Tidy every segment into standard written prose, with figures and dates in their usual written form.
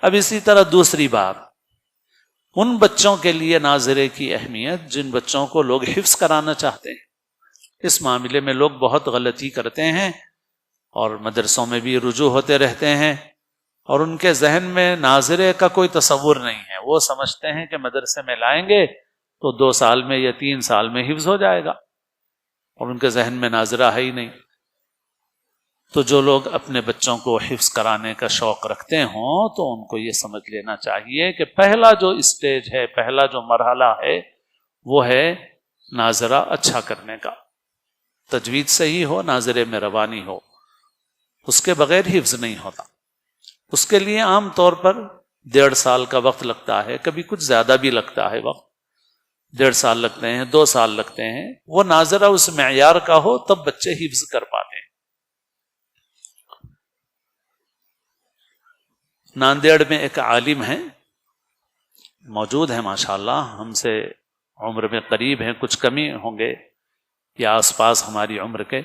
اب اسی طرح دوسری بات، ان بچوں کے لیے ناظرے کی اہمیت جن بچوں کو لوگ حفظ کرانا چاہتے ہیں. اس معاملے میں لوگ بہت غلطی کرتے ہیں اور مدرسوں میں بھی رجوع ہوتے رہتے ہیں، اور ان کے ذہن میں ناظرے کا کوئی تصور نہیں ہے. وہ سمجھتے ہیں کہ مدرسے میں لائیں گے تو 2 سال میں یا 3 سال میں حفظ ہو جائے گا، اور ان کے ذہن میں ناظرہ ہے ہی نہیں. تو جو لوگ اپنے بچوں کو حفظ کرانے کا شوق رکھتے ہوں تو ان کو یہ سمجھ لینا چاہیے کہ پہلا جو اسٹیج ہے، پہلا جو مرحلہ ہے، وہ ہے ناظرہ اچھا کرنے کا. تجوید صحیح ہو، ناظرے میں روانی ہو، اس کے بغیر حفظ نہیں ہوتا. اس کے لیے عام طور پر 1.5 سال کا وقت لگتا ہے، کبھی کچھ زیادہ بھی لگتا ہے وقت. 1.5 سال لگتے ہیں، 2 سال لگتے ہیں. وہ ناظرہ اس معیار کا ہو تب بچے حفظ کر پاتے ہیں. ناندیڑ میں ایک عالم ہیں، موجود ہیں ماشاءاللہ، ہم سے عمر میں قریب ہیں، کچھ کمی ہوں گے یا آس پاس ہماری عمر کے.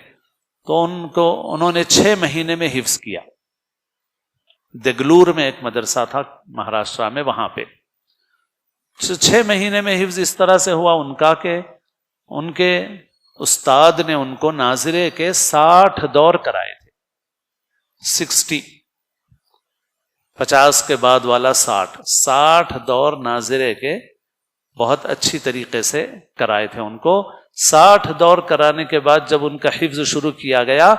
تو انہوں نے 6 مہینے میں حفظ کیا. دگلور میں ایک مدرسہ تھا مہاراشٹرا میں، وہاں پہ 6 مہینے میں حفظ اس طرح سے ہوا ان کا کہ ان کے استاد نے ان کو ناظرے کے 60 دور کرائے تھے. 50 کے بعد والا 60 دور ناظرے کے بہت اچھی طریقے سے کرائے تھے ان کو. 60 دور کرانے کے بعد جب ان کا حفظ شروع کیا گیا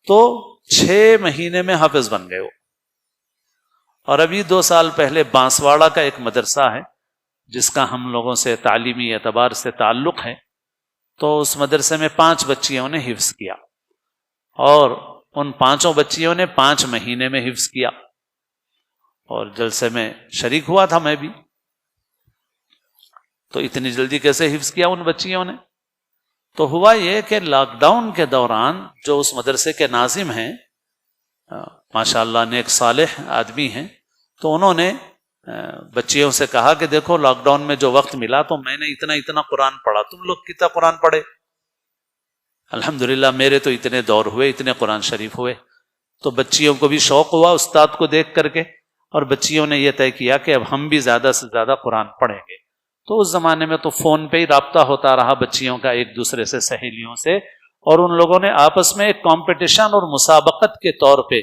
تو 6 مہینے میں حافظ بن گئے وہ. اور ابھی 2 سال پہلے بانسواڑہ کا ایک مدرسہ ہے جس کا ہم لوگوں سے تعلیمی اعتبار سے تعلق ہے، تو اس مدرسے میں 5 بچیوں نے حفظ کیا، اور ان 5 بچیوں نے 5 مہینے میں حفظ کیا. اور جلسے میں شریک ہوا تھا میں بھی. تو اتنی جلدی کیسے حفظ کیا ان بچیوں نے؟ تو ہوا یہ کہ لاک ڈاؤن کے دوران جو اس مدرسے کے ناظم ہیں، ماشاءاللہ نیک صالح آدمی ہیں، تو انہوں نے بچیوں سے کہا کہ دیکھو لاک ڈاؤن میں جو وقت ملا تو میں نے اتنا قرآن پڑھا، تم لوگ کتنا قرآن پڑھے؟ الحمدللہ میرے تو اتنے دور ہوئے، اتنے قرآن شریف ہوئے. تو بچیوں کو بھی شوق ہوا استاد کو دیکھ کر کے، اور بچیوں نے یہ طے کیا کہ اب ہم بھی زیادہ سے زیادہ قرآن پڑھیں گے. تو اس زمانے میں تو فون پہ ہی رابطہ ہوتا رہا بچیوں کا ایک دوسرے سے، سہیلیوں سے، اور ان لوگوں نے آپس میں ایک کمپٹیشن اور مسابقت کے طور پہ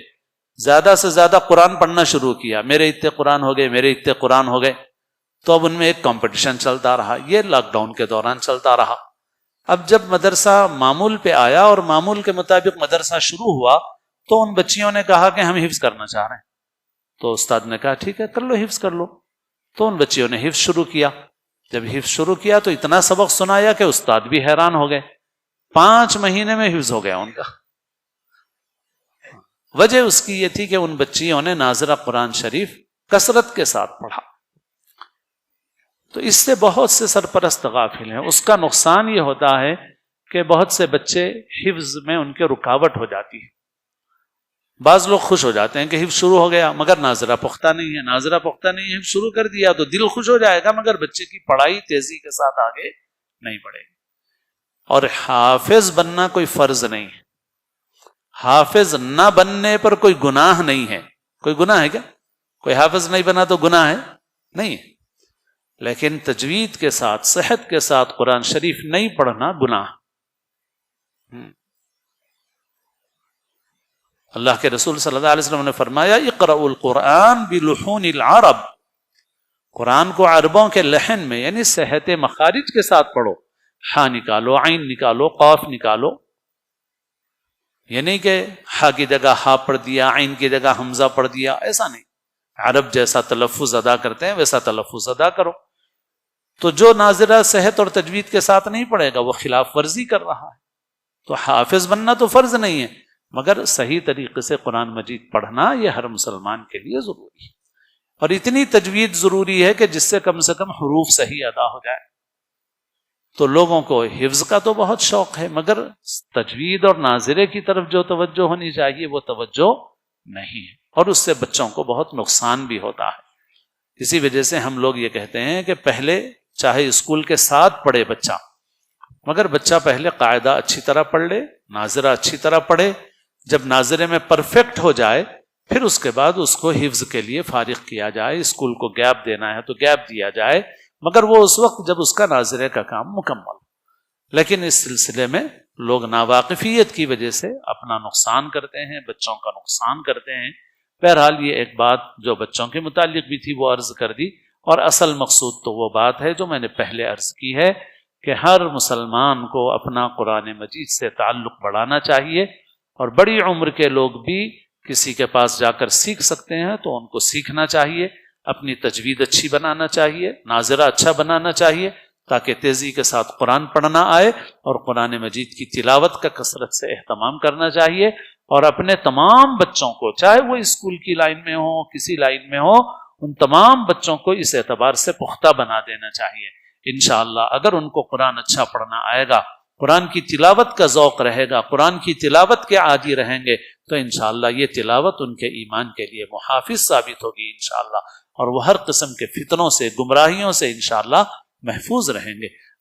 زیادہ سے زیادہ قرآن پڑھنا شروع کیا. میرے اتنے قرآن ہو گئے، میرے اتنے قرآن ہو گئے. تو اب ان میں ایک کمپٹیشن چلتا رہا. یہ لاک ڈاؤن کے دوران چلتا رہا. اب جب مدرسہ معمول پہ آیا اور معمول کے مطابق مدرسہ شروع ہوا تو ان بچیوں نے کہا کہ ہم حفظ کرنا چاہ رہے ہیں. تو استاد نے کہا ٹھیک ہے کر لو، حفظ کر لو. تو ان بچیوں نے حفظ شروع کیا. جب حفظ شروع کیا تو اتنا سبق سنایا کہ استاد بھی حیران ہو گئے. 5 مہینے میں حفظ ہو گیا ان کا. وجہ اس کی یہ تھی کہ ان بچیوں نے ناظرہ قرآن شریف کثرت کے ساتھ پڑھا. تو اس سے بہت سے سرپرست غافل ہیں. اس کا نقصان یہ ہوتا ہے کہ بہت سے بچے حفظ میں ان کے رکاوٹ ہو جاتی ہے. بعض لوگ خوش ہو جاتے ہیں کہ حفظ شروع ہو گیا مگر ناظرہ پختہ نہیں ہے، ناظرہ پختہ نہیں ہے، حفظ شروع کر دیا تو دل خوش ہو جائے گا مگر بچے کی پڑھائی تیزی کے ساتھ آگے نہیں بڑھے گی. اور حافظ بننا کوئی فرض نہیں ہے. حافظ نہ بننے پر کوئی گناہ نہیں ہے. کوئی گناہ ہے کیا؟ کوئی حافظ نہیں بنا تو گناہ ہے؟ نہیں. لیکن تجوید کے ساتھ، صحت کے ساتھ قرآن شریف نہیں پڑھنا گناہ. اللہ کے رسول صلی اللہ علیہ وسلم نے فرمایا اقرأوا القرآن بلحون العرب، قرآن کو عربوں کے لحن میں یعنی صحت مخارج کے ساتھ پڑھو. ہا نکالو، عین نکالو، قاف نکالو. یعنی کہ ہا کی جگہ ہا پڑھ دیا، عین کی جگہ حمزہ پڑھ دیا، ایسا نہیں. عرب جیسا تلفظ ادا کرتے ہیں ویسا تلفظ ادا کرو. تو جو ناظرہ صحت اور تجوید کے ساتھ نہیں پڑھے گا وہ خلاف ورزی کر رہا ہے. تو حافظ بننا تو فرض نہیں ہے مگر صحیح طریقے سے قرآن مجید پڑھنا یہ ہر مسلمان کے لیے ضروری ہے. اور اتنی تجوید ضروری ہے کہ جس سے کم حروف صحیح ادا ہو جائے. تو لوگوں کو حفظ کا تو بہت شوق ہے مگر تجوید اور ناظرے کی طرف جو توجہ ہونی چاہیے وہ توجہ نہیں ہے، اور اس سے بچوں کو بہت نقصان بھی ہوتا ہے. اسی وجہ سے ہم لوگ یہ کہتے ہیں کہ پہلے چاہے اسکول کے ساتھ پڑھے بچہ، مگر بچہ پہلے قاعدہ اچھی طرح پڑھ لے، ناظرہ اچھی طرح پڑھے. جب ناظرے میں پرفیکٹ ہو جائے پھر اس کے بعد اس کو حفظ کے لیے فارغ کیا جائے، اسکول کو گیپ دینا ہے تو گیپ دیا جائے، مگر وہ اس وقت جب اس کا ناظرے کا کام مکمل۔ لیکن اس سلسلے میں لوگ ناواقفیت کی وجہ سے اپنا نقصان کرتے ہیں، بچوں کا نقصان کرتے ہیں۔ بہرحال یہ ایک بات جو بچوں کے متعلق بھی تھی وہ عرض کر دی، اور اصل مقصود تو وہ بات ہے جو میں نے پہلے عرض کی ہے کہ ہر مسلمان کو اپنا قرآن مجید سے تعلق بڑھانا چاہیے، اور بڑی عمر کے لوگ بھی کسی کے پاس جا کر سیکھ سکتے ہیں تو ان کو سیکھنا چاہیے، اپنی تجوید اچھی بنانا چاہیے، ناظرہ اچھا بنانا چاہیے، تاکہ تیزی کے ساتھ قرآن پڑھنا آئے، اور قرآن مجید کی تلاوت کا کثرت سے اہتمام کرنا چاہیے، اور اپنے تمام بچوں کو، چاہے وہ اسکول کی لائن میں ہو، کسی لائن میں ہو، ان تمام بچوں کو اس اعتبار سے پختہ بنا دینا چاہیے۔ انشاءاللہ اگر ان کو قرآن اچھا پڑھنا آئے گا، قرآن کی تلاوت کا ذوق رہے گا، قرآن کی تلاوت کے عادی رہیں گے، تو انشاءاللہ یہ تلاوت ان کے ایمان کے لیے محافظ ثابت ہوگی انشاءاللہ، اور وہ ہر قسم کے فتنوں سے، گمراہیوں سے انشاءاللہ محفوظ رہیں گے۔